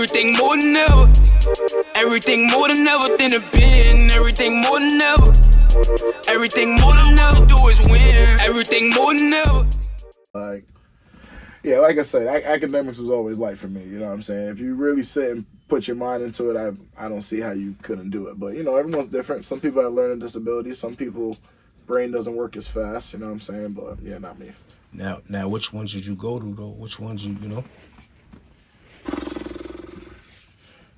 Everything more than ever. Everything more than ever than it been. Everything more than ever. Everything more than ever. Do is win. Everything more than ever. Like, yeah, like I said, academics was always light for me. You know what I'm saying? If you really sit and put your mind into it, I don't see how you couldn't do it. But, you know, everyone's different. Some people have learning disabilities. Some people, brain doesn't work as fast. You know what I'm saying? But, yeah, not me. Now, which ones did you go to, though? Which ones you know?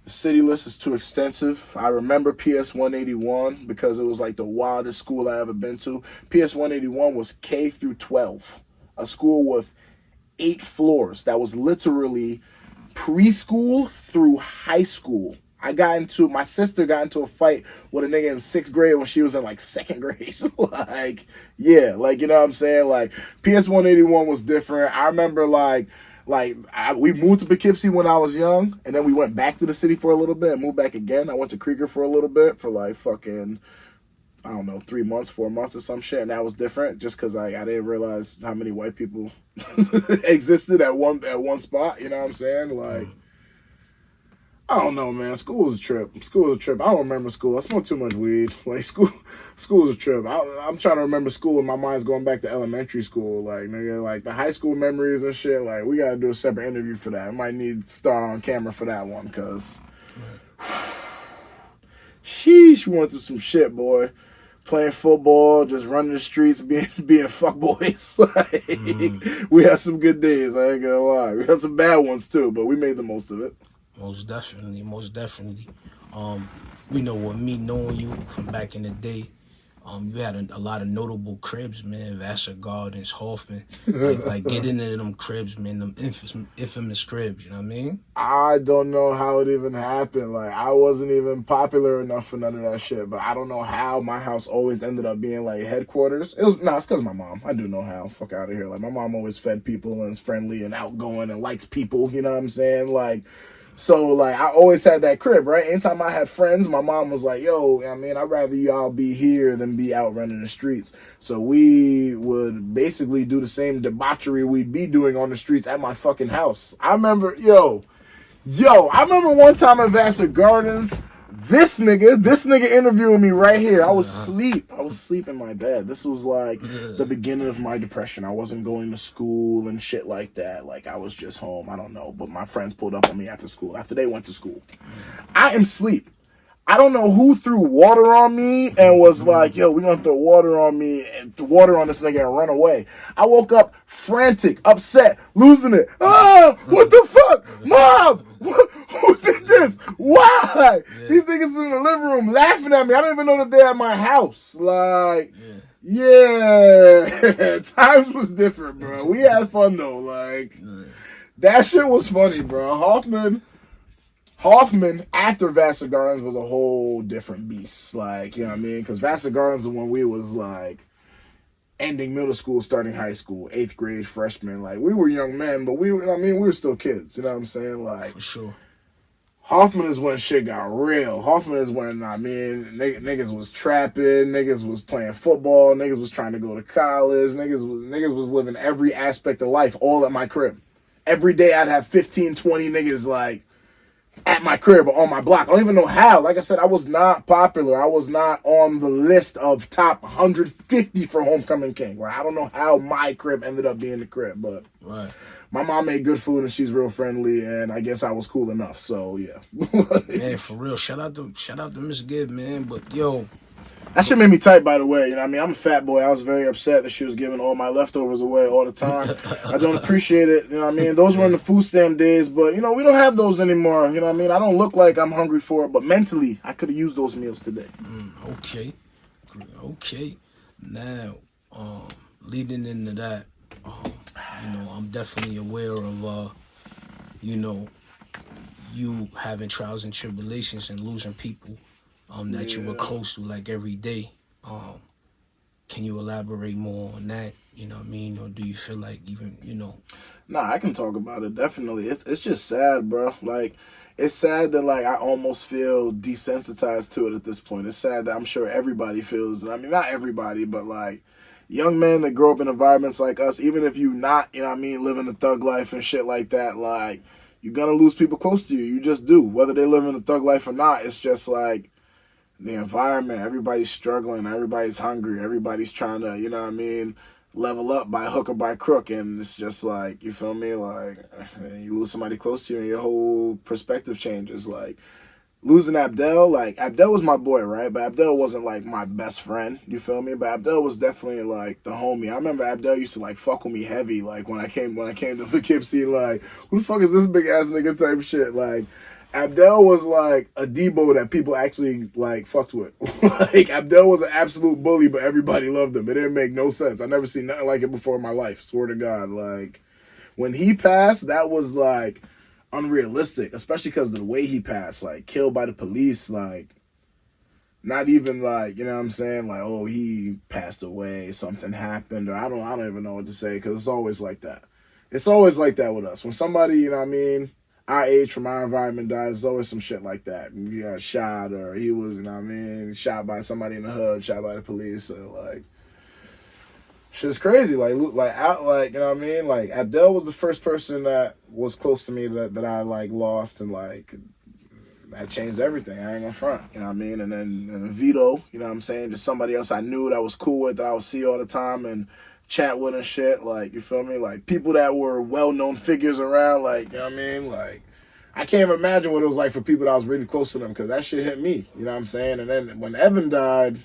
The city list is too extensive. I remember PS 181 because it was like the wildest school I ever been to. PS 181 was K through 12. A school with 8 floors. That was literally preschool through high school. My sister got into a fight with a nigga in 6th grade when she was in like 2nd grade. Like, yeah, like, you know what I'm saying? Like, PS 181 was different. I remember we moved to Poughkeepsie when I was young, and then we went back to the city for a little bit and moved back again. I went to Krieger for a little bit for like fucking, I don't know, 3 months, 4 months or some shit, and that was different just because I didn't realize how many white people existed at one spot. You know what I'm saying? Like, I don't know, man. School was a trip. I don't remember school. I smoked too much weed. Like, school was a trip. I'm trying to remember school, and my mind's going back to elementary school. Like, nigga, like the high school memories and shit. Like, we gotta do a separate interview for that. I might need to star on camera for that one, cause sheesh, we went through some shit, boy. Playing football, just running the streets, being fuckboys. Like, we had some good days, I ain't gonna lie. We had some bad ones too, but we made the most of it. Most definitely. We know what me knowing you from back in the day. You had a lot of notable cribs, man. Vassar Gardens, Hoffman. Like get into them cribs, man. Them infamous cribs. You know what I mean? I don't know how it even happened. Like, I wasn't even popular enough for none of that shit. But I don't know how my house always ended up being like headquarters. It's because of my mom. I do know how. Fuck out of here. Like, my mom always fed people and is friendly and outgoing and likes people. You know what I'm saying? Like. So, like, I always had that crib, right? Anytime I had friends, my mom was like, yo, I mean, I'd rather y'all be here than be out running the streets. So we would basically do the same debauchery we'd be doing on the streets at my fucking house. I remember, I remember one time at Vassar Gardens, this nigga interviewing me right here. I was asleep in my bed. This was like the beginning of my depression. I wasn't going to school and shit like that. Like, I was just home. I don't know. But my friends pulled up on me after they went to school. I am asleep. I don't know who threw water on me and was like, yo, we're going to throw water on me and water on this nigga and run away. I woke up frantic, upset, losing it. Ah, what the fuck? Mom, who did this? Why? Yeah. These niggas in the living room laughing at me. I don't even know that they're at my house. Like, yeah. Times was different, bro. We had fun, though. Like, that shit was funny, bro. Hoffman, after Vassar Gardens, was a whole different beast. Like, you know what I mean? Because Vassar Gardens is when we was, like, ending middle school, starting high school, 8th grade, freshman. Like, we were young men, but we were still kids. You know what I'm saying? Like, for sure. Hoffman is when shit got real. Hoffman is when, niggas was trapping, niggas was playing football, niggas was trying to go to college, niggas was living every aspect of life, all at my crib. Every day I'd have 15, 20 niggas, like, at my crib or on my block. I don't even know how. Like I said, I was not popular. I was not on the list of top 150 for Homecoming King. Right? I don't know how my crib ended up being the crib, but my mom made good food and she's real friendly, and I guess I was cool enough. So yeah. Man, for real. Shout out to Miss Gibb, man. But yo, that shit made me tight, by the way. You know what I mean? I'm a fat boy. I was very upset that she was giving all my leftovers away all the time. I don't appreciate it. You know what I mean? Those were in the food stamp days, but, you know, we don't have those anymore. You know what I mean? I don't look like I'm hungry for it, but mentally, I could have used those meals today. Okay. Now, leading into that, you know, I'm definitely aware of, you know, you having trials and tribulations and losing people that you were close to, like, every day. Can you elaborate more on that? You know what I mean? Or do you feel like even, you know? Nah, I can talk about it, definitely. It's just sad, bro. Like, it's sad that, like, I almost feel desensitized to it at this point. It's sad that I'm sure everybody feels, I mean, not everybody, but, like, young men that grow up in environments like us, even if you not, you know what I mean, living a thug life and shit like that, like, you're gonna lose people close to you. You just do. Whether they live in a thug life or not, it's just like the environment. Everybody's struggling. Everybody's hungry. Everybody's trying to, you know what I mean, level up by hook or by crook. And it's just like, you feel me? Like, you lose somebody close to you and your whole perspective changes. Like, losing Abdel, like, Abdel was my boy, right? But Abdel wasn't, like, my best friend, you feel me? But Abdel was definitely, like, the homie. I remember Abdel used to, like, fuck with me heavy, like, when I came to Poughkeepsie, like, who the fuck is this big-ass nigga type shit? Like, Abdel was, like, a Debo that people actually, like, fucked with. Like, Abdel was an absolute bully, but everybody loved him. It didn't make no sense. I never seen nothing like it before in my life, swear to God. Like, when he passed, that was, like, unrealistic, especially because of the way he passed, like killed by the police, like not even like, you know what I'm saying, like, oh, he passed away, something happened, or I don't even know what to say, because it's always like that. It's always like that with us. When somebody, you know what I mean, our age from our environment dies, there's always some shit like that. You got shot, or he was, you know what I mean, shot by somebody in the hood, shot by the police, or like shit's crazy. Like, you know what I mean? Like, Abdel was the first person that was close to me that I, like, lost, and, like, that changed everything. I ain't gonna front, you know what I mean? And then Vito, you know what I'm saying? Just somebody else I knew that I was cool with, that I would see all the time and chat with and shit. Like, you feel me? Like, people that were well-known figures around, like, you know what I mean? Like, I can't even imagine what it was like for people that was really close to them, because that shit hit me, you know what I'm saying? And then when Evan died,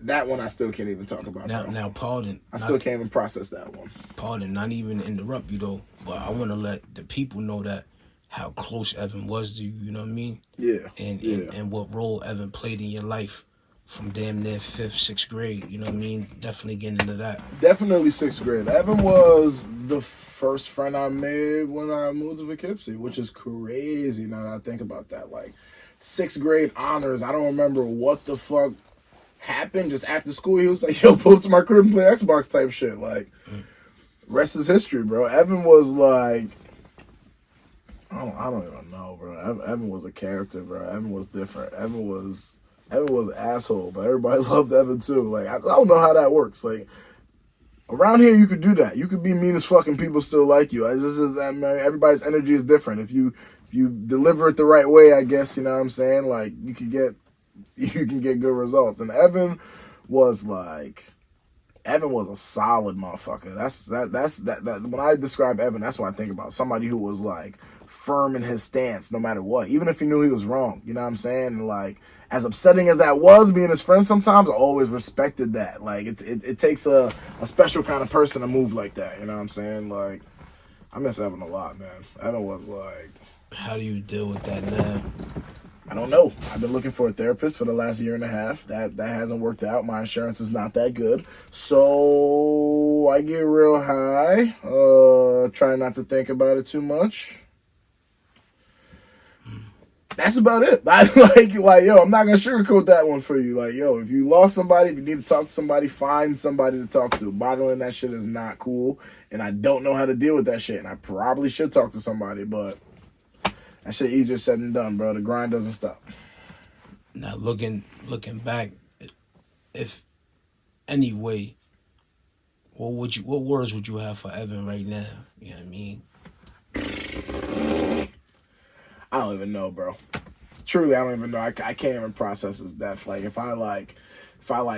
that one I still can't even talk about. Now, pardon. I still can't even process that one. Pardon, not even to interrupt you though, but I want to let the people know that how close Evan was to you. You know what I mean? Yeah. And what role Evan played in your life from damn near 5th, 6th grade. You know what I mean? Definitely getting into that. Definitely 6th grade. Evan was the first friend I made when I moved to Poughkeepsie, which is crazy now that I think about that. Like, 6th grade honors. I don't remember what the fuck happened. Just after school, he was like, yo, pull up to my crib and play Xbox type shit. Like, rest is history, bro. Evan was like, I don't even know, bro. Evan was a character, bro. Evan was different. Evan was an asshole, but everybody loved Evan too. Like, I don't know how that works. Like, around here, you could do that. You could be mean as fuck and people still like you. Everybody's energy is different. If you deliver it the right way, I guess, you know what I'm saying? Like, you can get good results. And Evan was a solid motherfucker. That's when I describe Evan, that's what I think about. Somebody who was like firm in his stance no matter what, even if he knew he was wrong. You know what I'm saying? And like, as upsetting as that was being his friend sometimes, I always respected that. Like, it takes a special kind of person to move like that. You know what I'm saying? Like, I miss Evan a lot, man. Evan was like... How do you deal with that now? I don't know. I've been looking for a therapist for the last year and a half. That hasn't worked out. My insurance is not that good. So I get real high. Try not to think about it too much. That's about it. Like, yo, I'm not gonna sugarcoat that one for you. Like, yo, if you lost somebody, if you need to talk to somebody, find somebody to talk to. Bottling that shit is not cool, and I don't know how to deal with that shit. And I probably should talk to somebody, but that shit easier said than done, bro. The grind doesn't stop. Now, looking back, if anyway, what words would you have for Evan right now? You know what I mean? I don't even know, bro. Truly, I don't even know. I can't even process his death. Like, if I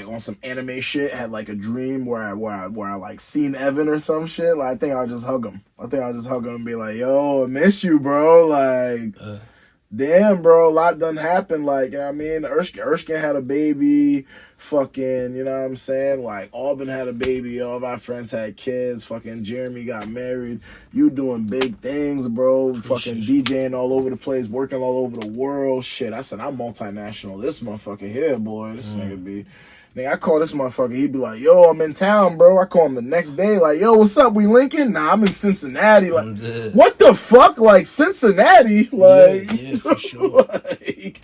on some anime shit had like a dream where I like seen Evan or some shit, like, I think I'll just hug him. And be like, yo, I miss you, bro. Like, damn, bro, a lot done happened. Like, you know what I mean? Erskine had a baby. Fucking, you know what I'm saying? Like, Auburn had a baby. All of our friends had kids. Fucking Jeremy got married. You doing big things, bro. Fucking DJing all over the place, working all over the world. Shit, I said, I'm multinational. This motherfucker here, boy. This nigga be... Nigga, I call this motherfucker. He'd be like, yo, I'm in town, bro. I call him the next day. Like, yo, what's up? We linking? Nah, I'm in Cincinnati. Like, what the fuck? Like, Cincinnati? Like, yeah, for sure. Like,